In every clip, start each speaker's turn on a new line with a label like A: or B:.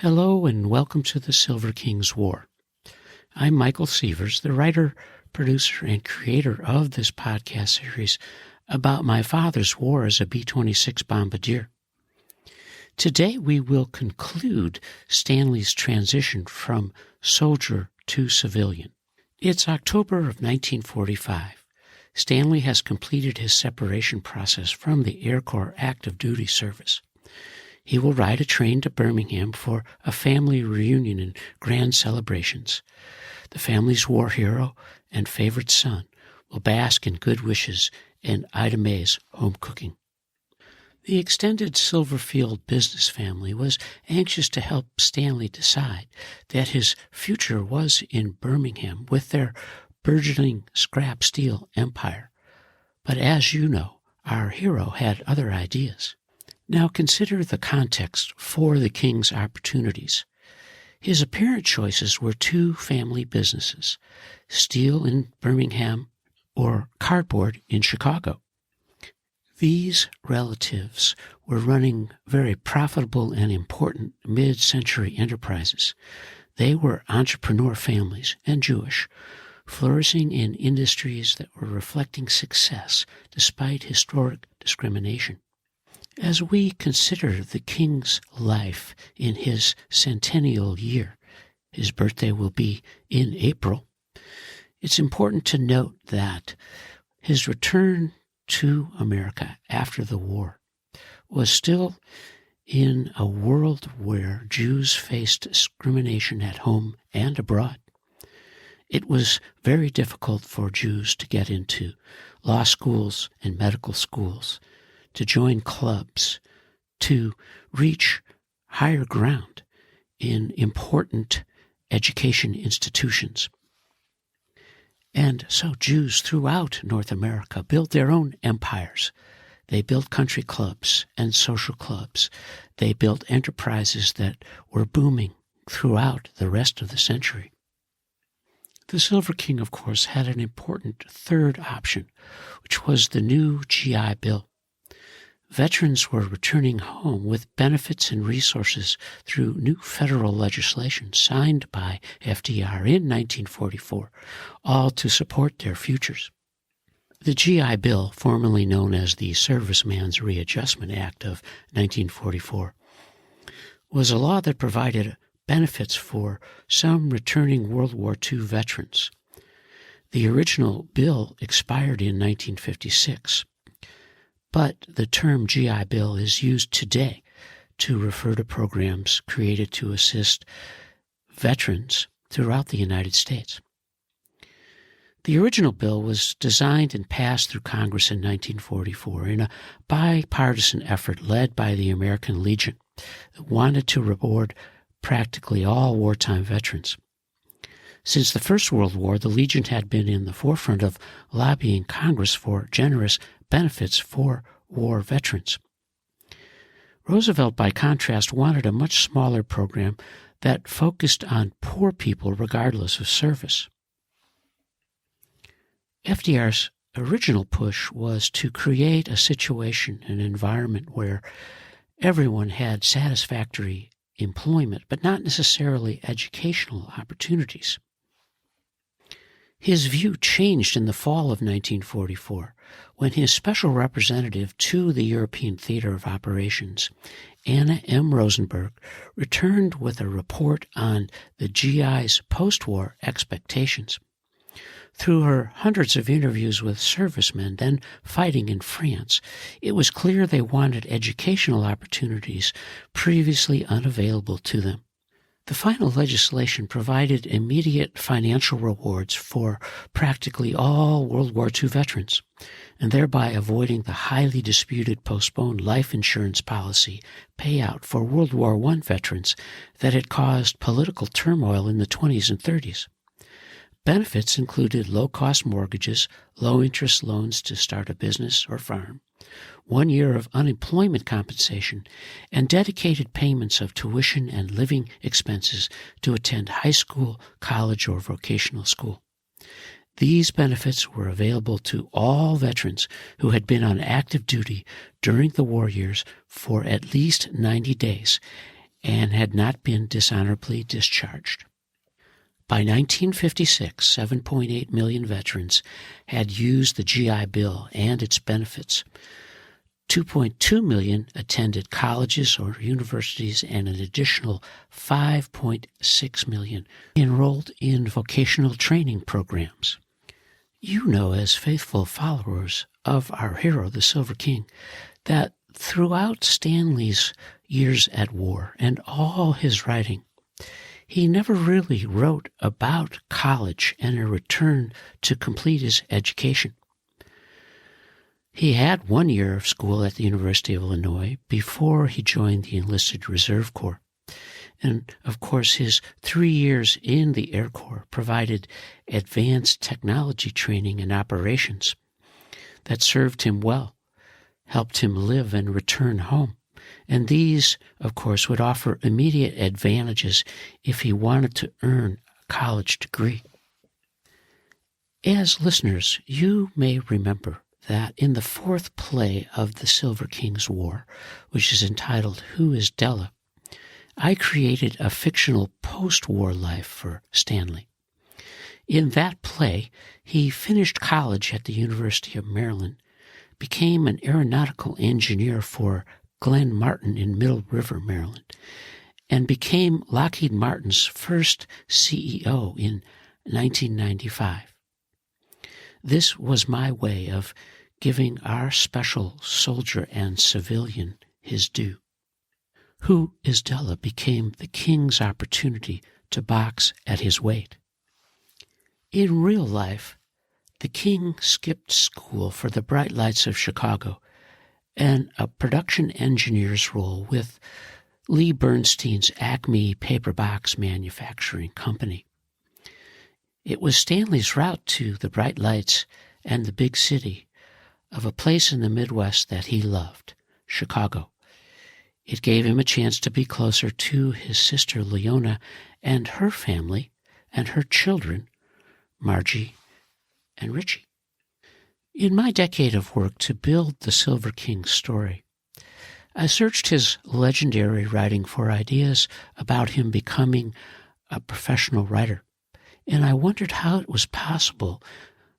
A: Hello and welcome to the Silver King's War. I'm Michael Sievers, the writer, producer, and creator of this podcast series about my father's war as a B-26 bombardier. Today we will conclude Stanley's transition from soldier to civilian. It's October of 1945. Stanley has completed his separation process from the Air Corps active duty service. He will ride a train to Birmingham for a family reunion and grand celebrations. The family's war hero and favorite son will bask in good wishes and Ida Mae's home cooking. The extended Silverfield business family was anxious to help Stanley decide that his future was in Birmingham with their burgeoning scrap steel empire. But as you know, our hero had other ideas. Now consider the context for the king's opportunities. His apparent choices were two family businesses, steel in Birmingham or cardboard in Chicago. These relatives were running very profitable and important mid-century enterprises. They were entrepreneur families and Jewish, flourishing in industries that were reflecting success despite historic discrimination. As we consider the king's life in his centennial year, his birthday will be in April, it's important to note that his return to America after the war was still in a world where Jews faced discrimination at home and abroad. It was very difficult for Jews to get into law schools and medical schools, to join clubs, to reach higher ground in important education institutions. And so Jews throughout North America built their own empires. They built country clubs and social clubs. They built enterprises that were booming throughout the rest of the century. The Silver King, of course, had an important third option, which was the new GI Bill. Veterans were returning home with benefits and resources through new federal legislation signed by FDR in 1944, all to support their futures. The GI Bill, formerly known as the Serviceman's Readjustment Act of 1944, was a law that provided benefits for some returning World War II veterans. The original bill expired in 1956. But the term GI Bill is used today to refer to programs created to assist veterans throughout the United States. The original bill was designed and passed through Congress in 1944 in a bipartisan effort led by the American Legion that wanted to reward practically all wartime veterans. Since the First World War, the Legion had been in the forefront of lobbying Congress for generous benefits for war veterans. Roosevelt, by contrast, wanted a much smaller program that focused on poor people regardless of service. FDR's original push was to create a situation, an environment where everyone had satisfactory employment, but not necessarily educational opportunities. His view changed in the fall of 1944 when his special representative to the European Theater of Operations, Anna M. Rosenberg, returned with a report on the GI's post-war expectations. Through her hundreds of interviews with servicemen then fighting in France, it was clear they wanted educational opportunities previously unavailable to them. The final legislation provided immediate financial rewards for practically all World War II veterans, and thereby avoiding the highly disputed postponed life insurance policy payout for World War I veterans that had caused political turmoil in the 20s and 30s. Benefits included low-cost mortgages, low-interest loans to start a business or farm, 1 year of unemployment compensation, and dedicated payments of tuition and living expenses to attend high school, college, or vocational school. These benefits were available to all veterans who had been on active duty during the war years for at least 90 days and had not been dishonorably discharged. By 1956, 7.8 million veterans had used the GI Bill and its benefits. 2.2 million attended colleges or universities, and an additional 5.6 million enrolled in vocational training programs. You know, as faithful followers of our hero, the Silver King, that throughout Stanley's years at war and all his writing, he never really wrote about college and a return to complete his education. He had 1 year of school at the University of Illinois before he joined the Enlisted Reserve Corps. And, of course, his 3 years in the Air Corps provided advanced technology training and operations that served him well, helped him live and return home. And these, of course, would offer immediate advantages if he wanted to earn a college degree. As listeners, you may remember that in the fourth play of the Silver King's War, which is entitled Who is Della?, I created a fictional post-war life for Stanley. In that play, he finished college at the University of Maryland, became an aeronautical engineer for Glenn Martin in Middle River, Maryland, and became Lockheed Martin's first CEO in 1995. This was my way of giving our special soldier and civilian his due. Who is Della became the king's opportunity to box at his weight. In real life, the king skipped school for the bright lights of Chicago and a production engineer's role with Lee Bernstein's Acme Paperbox Manufacturing Company. It was Stanley's route to the bright lights and the big city of a place in the Midwest that he loved, Chicago. It gave him a chance to be closer to his sister Leona and her family and her children, Margie and Richie. In my decade of work to build the Silver King's story, I searched his legendary writing for ideas about him becoming a professional writer, and I wondered how it was possible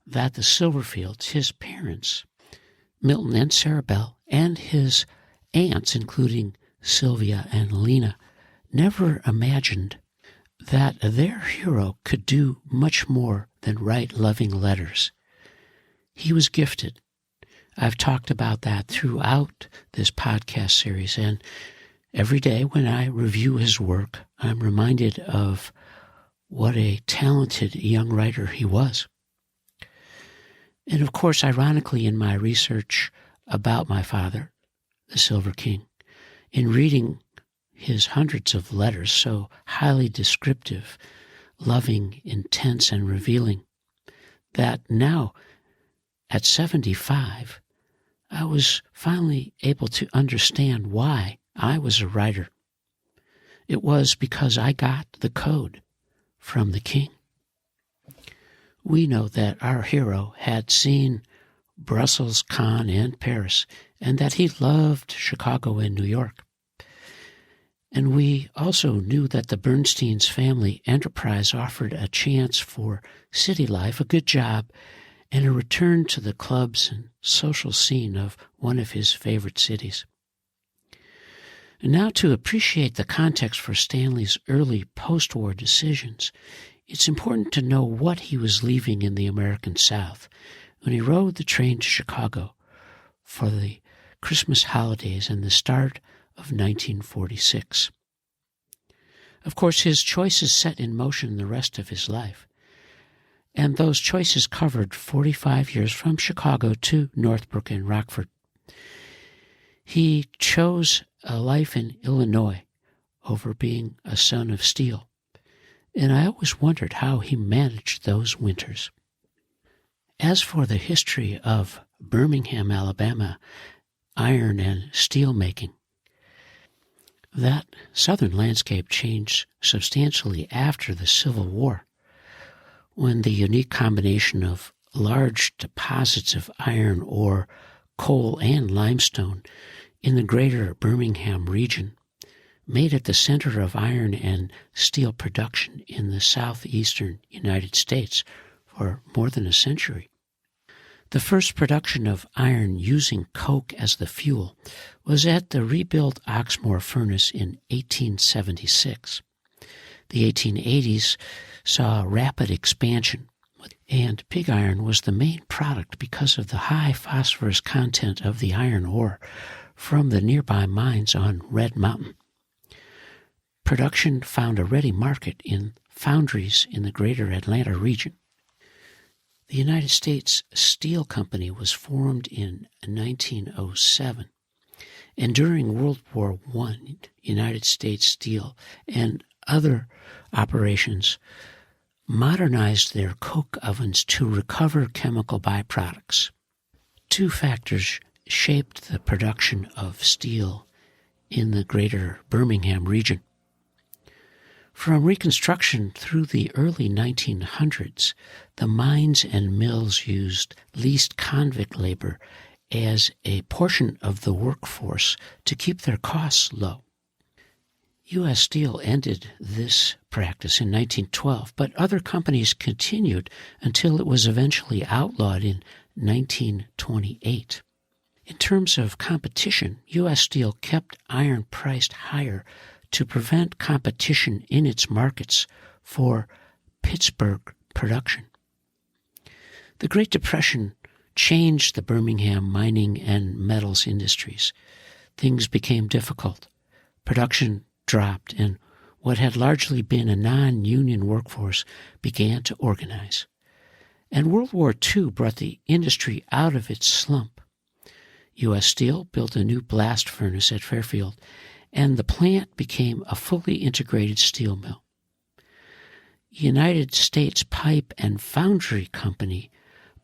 A: that the Silverfields, his parents, Milton and Sarah Bell, and his aunts, including Sylvia and Lena, never imagined that their hero could do much more than write loving letters. He was gifted. I've talked about that throughout this podcast series, and every day when I review his work, I'm reminded of what a talented young writer he was. And of course, ironically, in my research about my father, the Silver King, in reading his hundreds of letters, so highly descriptive, loving, intense, and revealing, that now, at 75, I was finally able to understand why I was a writer. It was because I got the code from the king. We know that our hero had seen Brussels, Cannes, and Paris, and that he loved Chicago and New York. And we also knew that the Bernstein's family enterprise offered a chance for city life, a good job, and a return to the clubs and social scene of one of his favorite cities. And now, to appreciate the context for Stanley's early post-war decisions, it's important to know what he was leaving in the American South when he rode the train to Chicago for the Christmas holidays and the start of 1946. Of course, his choices set in motion the rest of his life, and those choices covered 45 years from Chicago to Northbrook and Rockford. He chose a life in Illinois over being a son of steel, and I always wondered how he managed those winters. As for the history of Birmingham, Alabama, iron and steel making, that southern landscape changed substantially after the Civil War, when the unique combination of large deposits of iron ore, coal, and limestone in the greater Birmingham region made it the center of iron and steel production in the southeastern United States for more than a century. The first production of iron using coke as the fuel was at the rebuilt Oxmoor furnace in 1876. The 1880s saw rapid expansion, and pig iron was the main product because of the high phosphorus content of the iron ore from the nearby mines on Red Mountain. Production found a ready market in foundries in the greater Atlanta region. The United States Steel Company was formed in 1907, and during World War I, United States Steel and other operations modernized their coke ovens to recover chemical byproducts. Two factors shaped the production of steel in the greater Birmingham region. From Reconstruction through the early 1900s, the mines and mills used leased convict labor as a portion of the workforce to keep their costs low. U.S. Steel ended this practice in 1912, but other companies continued until it was eventually outlawed in 1928. In terms of competition, U.S. Steel kept iron priced higher to prevent competition in its markets for Pittsburgh production. The Great Depression changed the Birmingham mining and metals industries. Things became difficult. Production dropped, and what had largely been a non-union workforce began to organize. And World War II brought the industry out of its slump. U.S. Steel built a new blast furnace at Fairfield, and the plant became a fully integrated steel mill. United States Pipe and Foundry Company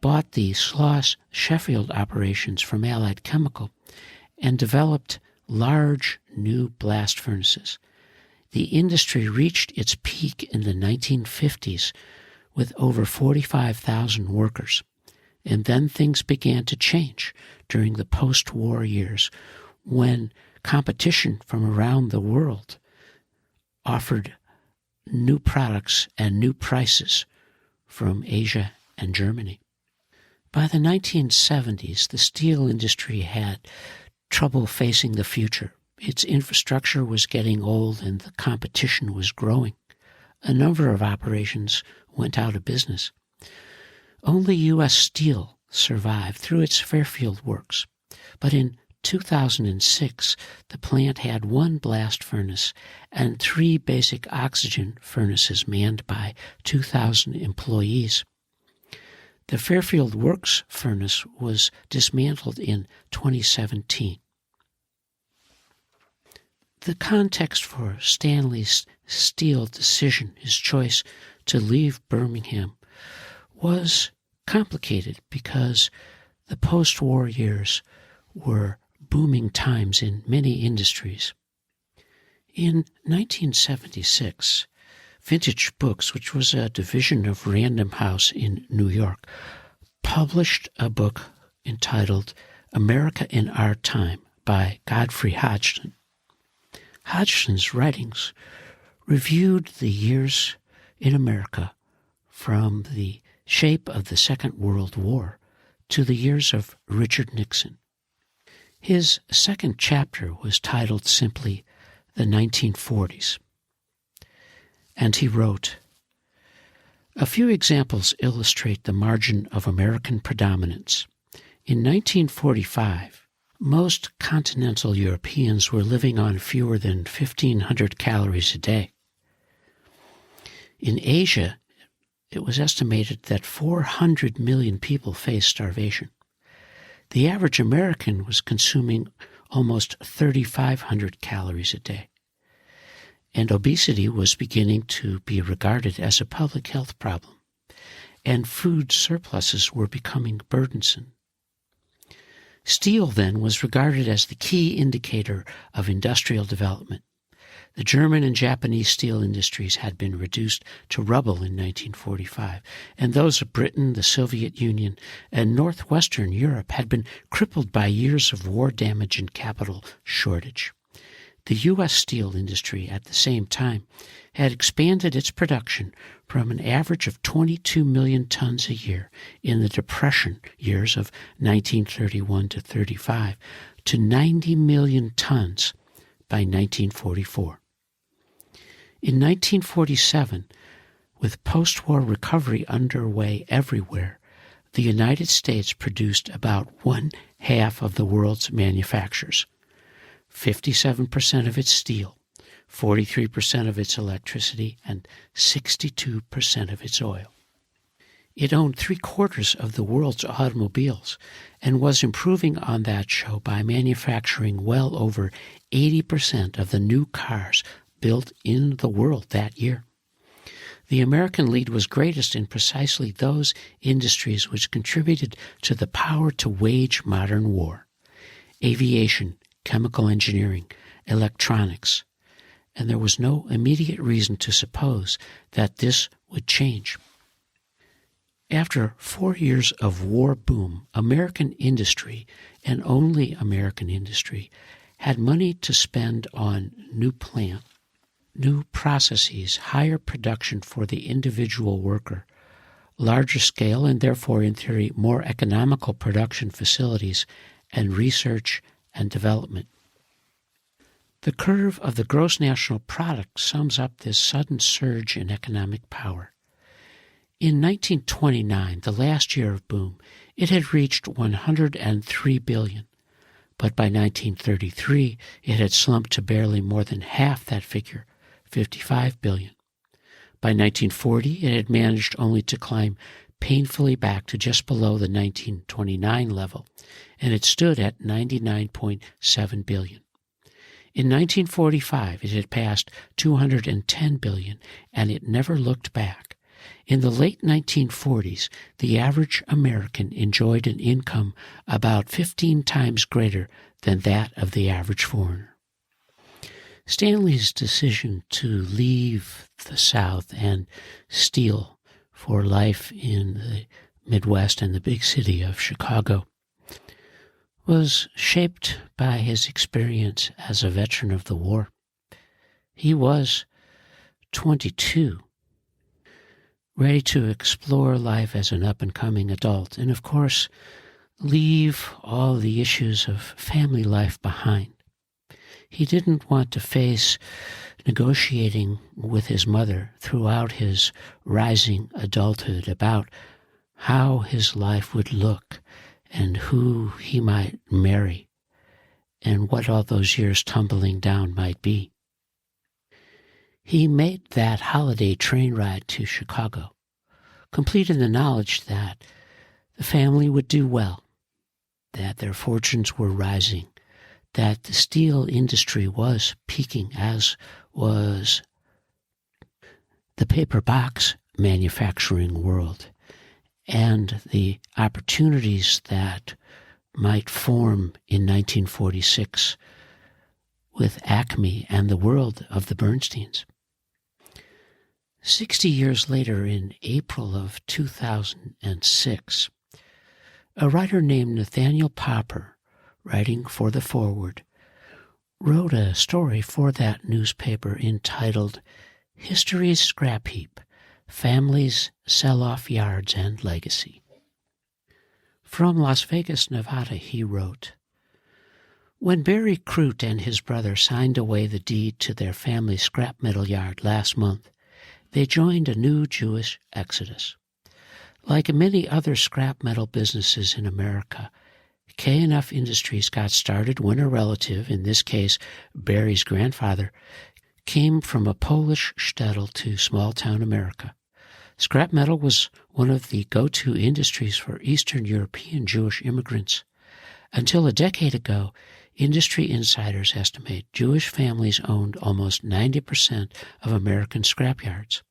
A: bought the Sloss Sheffield operations from Allied Chemical and developed large new blast furnaces. The industry reached its peak in the 1950s with over 45,000 workers, and then things began to change during the post-war years when competition from around the world offered new products and new prices from Asia and Germany. By the 1970s, the steel industry had trouble facing the future. Its infrastructure was getting old and the competition was growing. A number of operations went out of business. Only U.S. Steel survived through its Fairfield works, but in 2006, the plant had one blast furnace and 3 basic oxygen furnaces manned by 2,000 employees. The Fairfield Works furnace was dismantled in 2017. The context for Stanley's steel decision, his choice to leave Birmingham, was complicated because the post-war years were booming times in many industries. In 1976, Vintage Books, which was a division of Random House in New York, published a book entitled America in Our Time by Godfrey Hodgson. Hodgson's writings reviewed the years in America from the shape of the Second World War to the years of Richard Nixon. His second chapter was titled simply The 1940s. And he wrote, "A few examples illustrate the margin of American predominance. In 1945, most continental Europeans were living on fewer than 1,500 calories a day. In Asia, it was estimated that 400 million people faced starvation. The average American was consuming almost 3,500 calories a day. And obesity was beginning to be regarded as a public health problem, and food surpluses were becoming burdensome. Steel, then, was regarded as the key indicator of industrial development. The German and Japanese steel industries had been reduced to rubble in 1945, and those of Britain, the Soviet Union, and northwestern Europe had been crippled by years of war damage and capital shortage. The U.S. steel industry at the same time had expanded its production from an average of 22 million tons a year in the Depression years of 1931 to 35 to 90 million tons by 1944. In 1947, with post-war recovery underway everywhere, the United States produced about 1/2 of the world's manufactures, 57% of its steel, 43% of its electricity, and 62% of its oil. It owned 3/4 of the world's automobiles and was improving on that show by manufacturing well over 80% of the new cars built in the world that year. The American lead was greatest in precisely those industries which contributed to the power to wage modern war: aviation, chemical engineering, electronics, and there was no immediate reason to suppose that this would change. After 4 years of war boom, American industry, and only American industry, had money to spend on new plant, new processes, higher production for the individual worker, larger scale and therefore, in theory, more economical production facilities, and research and development. The curve of the gross national product sums up this sudden surge in economic power. In 1929, the last year of boom, it had reached $103 billion, but by 1933 it had slumped to barely more than half that figure, $55 billion. By 1940, it had managed only to climb painfully back to just below the 1929 level, and it stood at $99.7 billion. In 1945, it had passed $210 billion, and it never looked back. In the late 1940s, the average American enjoyed an income about 15 times greater than that of the average foreigner. Stanley's decision to leave the South and steal for life in the Midwest and the big city of Chicago was shaped by his experience as a veteran of the war. He was 22, ready to explore life as an up-and-coming adult, and of course, leave all the issues of family life behind. He didn't want to face negotiating with his mother throughout his rising adulthood about how his life would look and who he might marry and what all those years tumbling down might be. He made that holiday train ride to Chicago, complete in the knowledge that the family would do well, that their fortunes were rising, that the steel industry was peaking, as was the paperbox manufacturing world, and the opportunities that might form in 1946 with Acme and the world of the Bernsteins. 60 years later, in April of 2006, a writer named Nathaniel Popper, writing for The Forward, wrote a story for that newspaper entitled History's Scrap Heap: Families, Sell-Off Yards, and Legacy. From Las Vegas, Nevada, he wrote, "When Barry Crute and his brother signed away the deed to their family scrap metal yard last month, they joined a new Jewish exodus. Like many other scrap metal businesses in America, K&F Industries got started when a relative, in this case Barry's grandfather, came from a Polish shtetl to small-town America. Scrap metal was one of the go-to industries for Eastern European Jewish immigrants. Until a decade ago, industry insiders estimate Jewish families owned almost 90% of American scrapyards.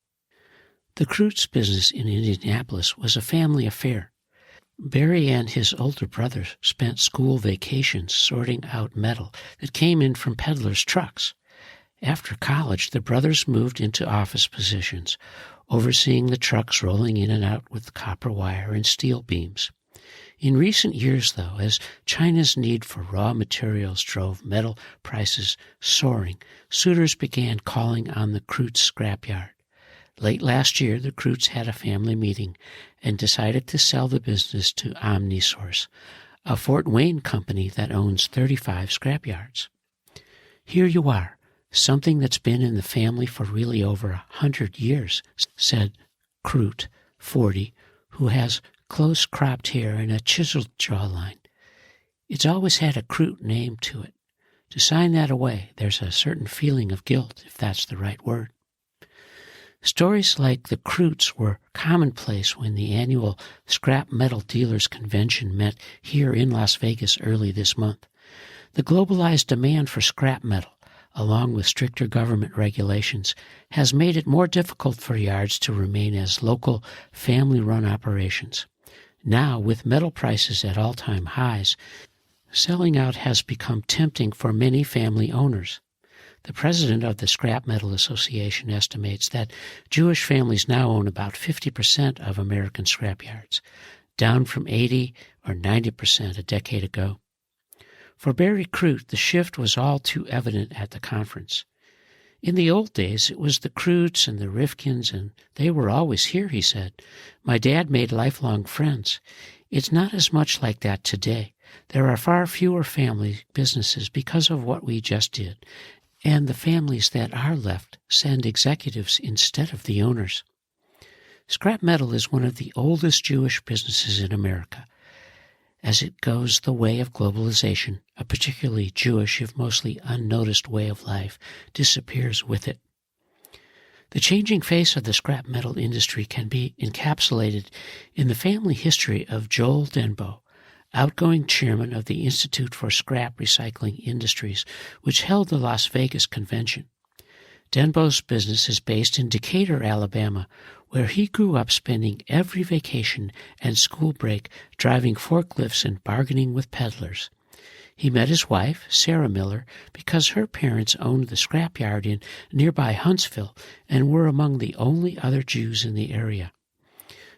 A: The Crutes business in Indianapolis was a family affair. Barry and his older brother spent school vacations sorting out metal that came in from peddlers' trucks. After college, the brothers moved into office positions, overseeing the trucks rolling in and out with copper wire and steel beams. In recent years, though, as China's need for raw materials drove metal prices soaring, suitors began calling on the Kreutz scrapyard. Late last year, the Kreutz had a family meeting and decided to sell the business to OmniSource, a Fort Wayne company that owns 35 scrapyards. Here you are, something that's been in the family for really over 100 years, said Kreutz, 40, who has close-cropped hair and a chiseled jawline. It's always had a Kreutz name to it. To sign that away, there's a certain feeling of guilt, if that's the right word. Stories like the Kreutz were commonplace when the annual Scrap Metal Dealers Convention met here in Las Vegas early this month. The globalized demand for scrap metal, along with stricter government regulations, has made it more difficult for yards to remain as local, family-run operations. Now, with metal prices at all-time highs, selling out has become tempting for many family owners. The president of the Scrap Metal Association estimates that Jewish families now own about 50% of American scrapyards, down from 80 or 90% a decade ago. For Barry Kreutz, the shift was all too evident at the conference. In the old days, it was the Kreutz and the Rifkins, and they were always here, he said. My dad made lifelong friends. It's not as much like that today. There are far fewer family businesses because of what we just did, and the families that are left send executives instead of the owners. Scrap metal is one of the oldest Jewish businesses in America. As it goes the way of globalization, a particularly Jewish, if mostly unnoticed way of life disappears with it. The changing face of the scrap metal industry can be encapsulated in the family history of Joel Denbo, outgoing chairman of the Institute for Scrap Recycling Industries, which held the Las Vegas convention. Denbo's business is based in Decatur, Alabama, where he grew up spending every vacation and school break driving forklifts and bargaining with peddlers. He met his wife, Sarah Miller, because her parents owned the scrapyard in nearby Huntsville and were among the only other Jews in the area.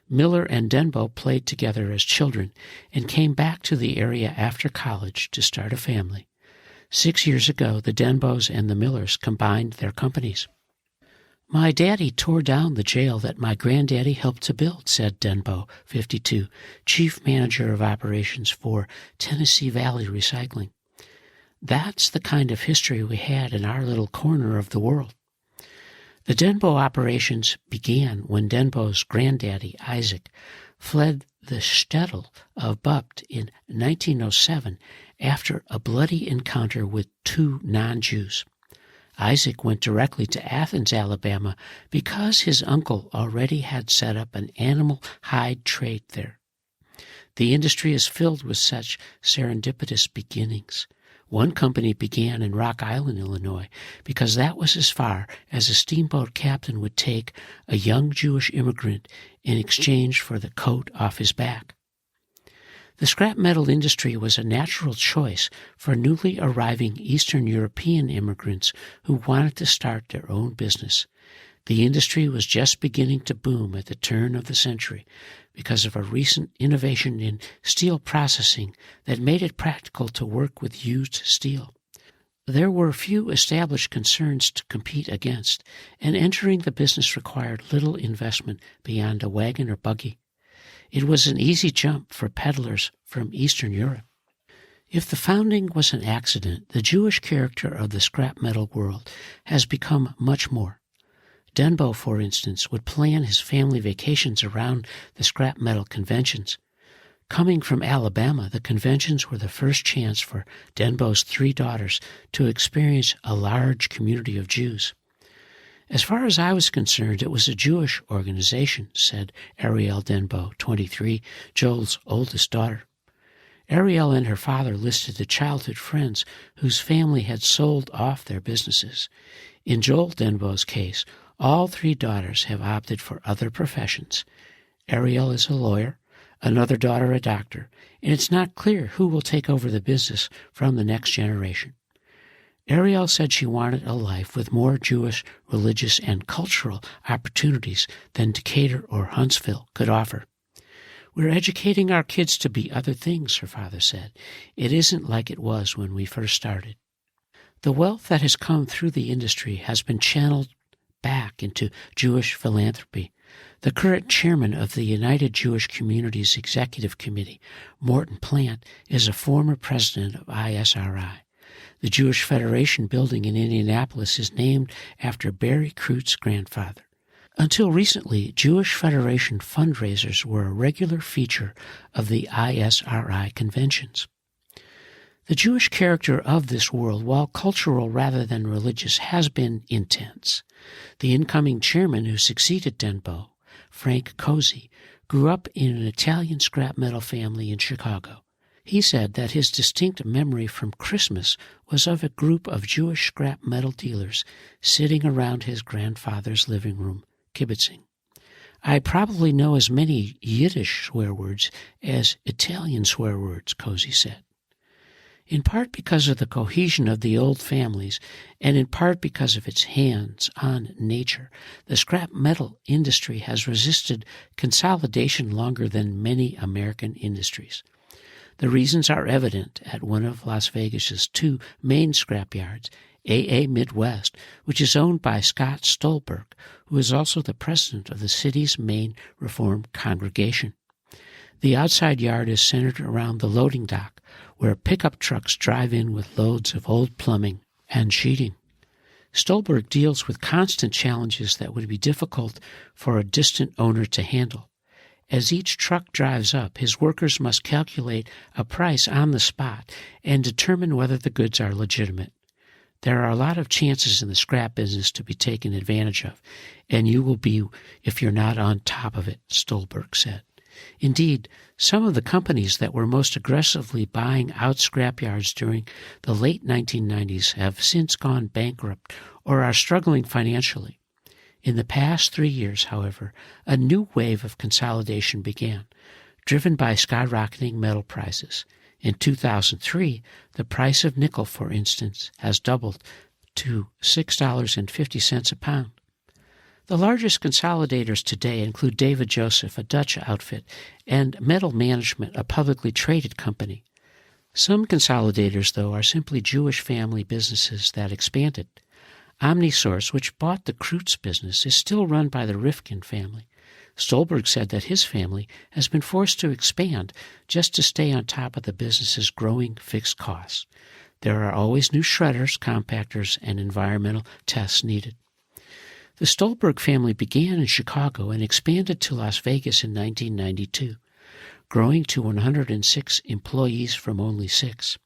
A: Miller and Denbo played together as children and came back to the area after college to start a family. 6 years ago, the Denbos and the Millers combined their companies. My daddy tore down the jail that my granddaddy helped to build, said Denbo, 52, chief manager of operations for Tennessee Valley Recycling. That's the kind of history we had in our little corner of the world. The Denbo operations began when Denbo's granddaddy, Isaac, fled the shtetl of Bupt in 1907 after a bloody encounter with two non-Jews. Isaac went directly to Athens, Alabama, because his uncle already had set up an animal hide trade there. The industry is filled with such serendipitous beginnings. One company began in Rock Island, Illinois, because that was as far as a steamboat captain would take a young Jewish immigrant in exchange for the coat off his back. The scrap metal industry was a natural choice for newly arriving Eastern European immigrants who wanted to start their own business. The industry was just beginning to boom at the turn of the century because of a recent innovation in steel processing that made it practical to work with used steel. There were few established concerns to compete against, and entering the business required little investment beyond a wagon or buggy. It was an easy jump for peddlers from Eastern Europe. If the founding was an accident, the Jewish character of the scrap metal world has become much more. Denbo, for instance, would plan his family vacations around the scrap metal conventions. Coming from Alabama, the conventions were the first chance for Denbo's 3 daughters to experience a large community of Jews. As far as I was concerned, it was a Jewish organization, said Ariel Denbo, 23, Joel's oldest daughter. Ariel and her father listed the childhood friends whose family had sold off their businesses. In Joel Denbo's case, all 3 daughters have opted for other professions. Ariel is a lawyer, another daughter a doctor, and it's not clear who will take over the business from the next generation. Ariel said she wanted a life with more Jewish, religious, and cultural opportunities than Decatur or Huntsville could offer. "We're educating our kids to be other things," her father said. "It isn't like it was when we first started." The wealth that has come through the industry has been channeled back into Jewish philanthropy. The current chairman of the United Jewish Communities Executive Committee, Morton Plant, is a former president of ISRI. The Jewish Federation building in Indianapolis is named after Barry Kreutz's grandfather. Until recently, Jewish Federation fundraisers were a regular feature of the ISRI conventions. The Jewish character of this world, while cultural rather than religious, has been intense. The incoming chairman who succeeded Denbo, Frank Cozy, grew up in an Italian scrap metal family in Chicago. He said that his distinct memory from Christmas was of a group of Jewish scrap metal dealers sitting around his grandfather's living room, kibitzing. "I probably know as many Yiddish swear words as Italian swear words," Cozy said. In part because of the cohesion of the old families, and in part because of its hands-on nature, the scrap metal industry has resisted consolidation longer than many American industries. The reasons are evident at one of Las Vegas's two main scrap yards, AA Midwest, which is owned by Scott Stolberg, who is also the president of the city's main Reform congregation. The outside yard is centered around the loading dock, where pickup trucks drive in with loads of old plumbing and sheeting. Stolberg deals with constant challenges that would be difficult for a distant owner to handle. As each truck drives up, his workers must calculate a price on the spot and determine whether the goods are legitimate. There are a lot of chances in the scrap business to be taken advantage of, and you will be if you're not on top of it, Stolberg said. Indeed, some of the companies that were most aggressively buying out scrapyards during the late 1990s have since gone bankrupt or are struggling financially. In the past 3 years, however, a new wave of consolidation began, driven by skyrocketing metal prices. In 2003, the price of nickel, for instance, has doubled to $6.50 a pound. The largest consolidators today include David Joseph, a Dutch outfit, and Metal Management, a publicly traded company. Some consolidators, though, are simply Jewish family businesses that expanded. OmniSource, which bought the Kreutz business, is still run by the Rifkin family. Stolberg said that his family has been forced to expand just to stay on top of the business's growing fixed costs. There are always new shredders, compactors, and environmental tests needed. The Stolberg family began in Chicago and expanded to Las Vegas in 1992, growing to 106 employees from only 6.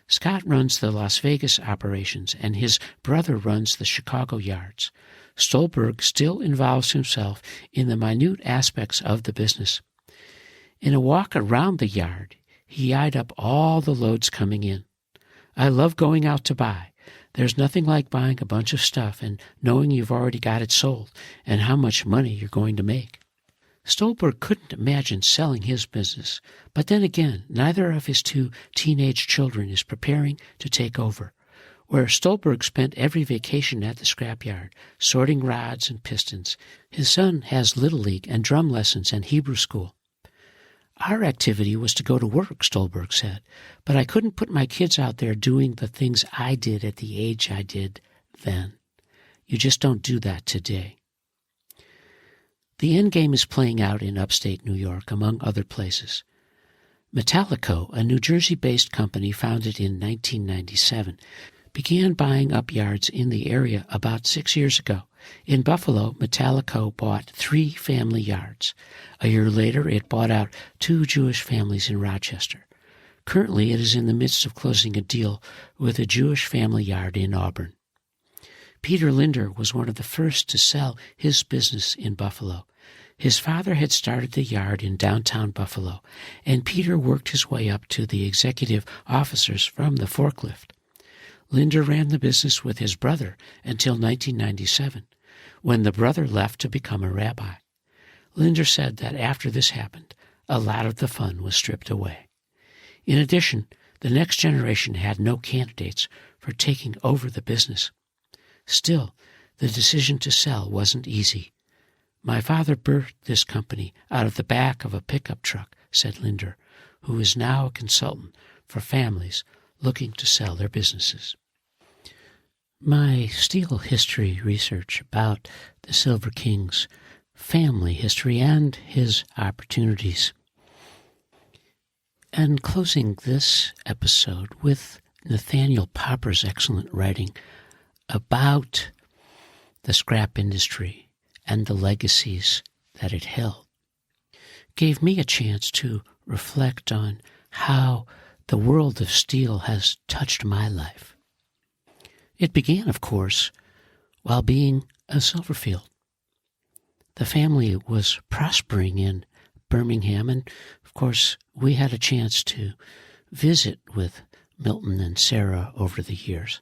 A: Scott runs the Las Vegas operations, and his brother runs the Chicago yards. Stolberg still involves himself in the minute aspects of the business. In a walk around the yard, he eyed up all the loads coming in. "I love going out to buy. There's nothing like buying a bunch of stuff and knowing you've already got it sold and how much money you're going to make." Stolberg couldn't imagine selling his business, but then again, neither of his 2 teenage children is preparing to take over. Where Stolberg spent every vacation at the scrapyard, sorting rods and pistons, his son has Little League and drum lessons and Hebrew school. "Our activity was to go to work," Stolberg said, "but I couldn't put my kids out there doing the things I did at the age I did then. You just don't do that today." The endgame is playing out in upstate New York, among other places. Metallico, a New Jersey-based company founded in 1997, began buying up yards in the area about 6 years ago. In Buffalo, Metallico bought 3 family yards. A year later, it bought out 2 Jewish families in Rochester. Currently, it is in the midst of closing a deal with a Jewish family yard in Auburn. Peter Linder was one of the first to sell his business in Buffalo. His father had started the yard in downtown Buffalo, and Peter worked his way up to the executive officers from the forklift. Linder ran the business with his brother until 1997, when the brother left to become a rabbi. Linder said that after this happened, a lot of the fun was stripped away. In addition, the next generation had no candidates for taking over the business. Still, the decision to sell wasn't easy. "My father birthed this company out of the back of a pickup truck," said Linder, who is now a consultant for families looking to sell their businesses. My steel history research about the Silver King's family history and his opportunities. And closing this episode with Nathaniel Popper's excellent writing about the scrap industry and the legacies that it held, gave me a chance to reflect on how the world of steel has touched my life. It began, of course, while being a silverfield. The family was prospering in Birmingham, and of course we had a chance to visit with Milton and Sarah over the years.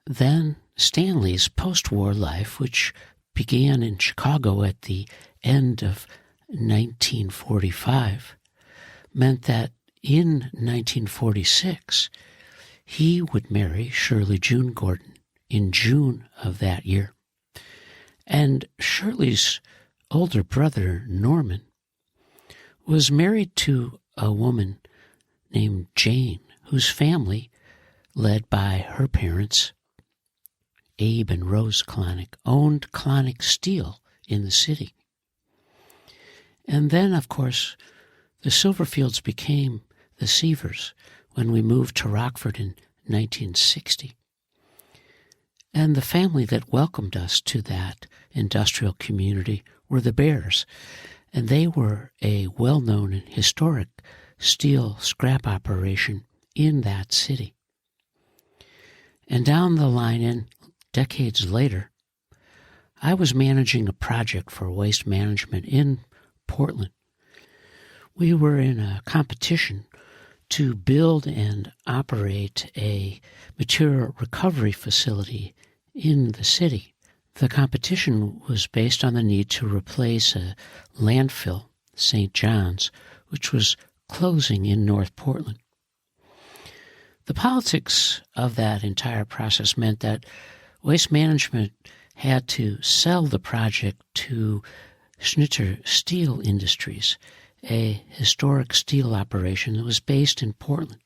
A: Then Stanley's post-war life, which began in Chicago at the end of 1945, meant that in 1946 he would marry Shirley June Gordon in June of that year. And Shirley's older brother, Norman, was married to a woman named Jane, whose family, led by her parents, Abe and Rose Klonick, owned Klonick Steel in the city. And then, of course, the Silverfields became the Sievers when we moved to Rockford in 1960. And the family that welcomed us to that industrial community were the Bears, and they were a well-known and historic steel scrap operation in that city. And down the line, and decades later, I was managing a project for waste management in Portland. We were in a competition to build and operate a material recovery facility in the city. The competition was based on the need to replace a landfill, St. John's, which was closing in North Portland. The politics of that entire process meant that Waste Management had to sell the project to Schnitzer Steel Industries, a historic steel operation that was based in Portland.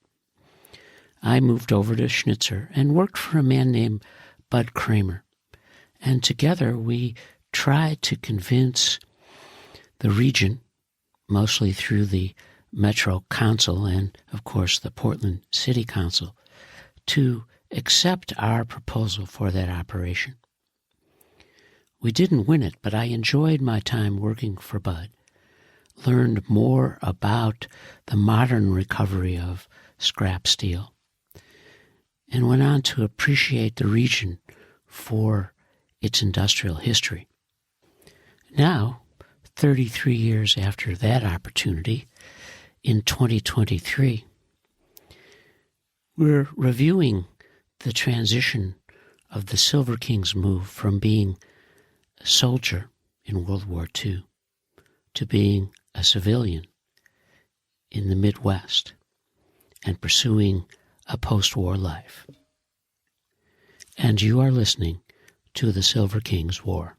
A: I moved over to Schnitzer and worked for a man named Bud Kramer, and together we tried to convince the region, mostly through the Metro Council and, of course, the Portland City Council, to accept our proposal for that operation. We didn't win it, but I enjoyed my time working for Bud, learned more about the modern recovery of scrap steel, and went on to appreciate the region for its industrial history. Now, 33 years after that opportunity, in 2023, we're reviewing the transition of the Silver King's move from being a soldier in World War II to being a civilian in the Midwest and pursuing a post-war life. And you are listening to the Silver King's War.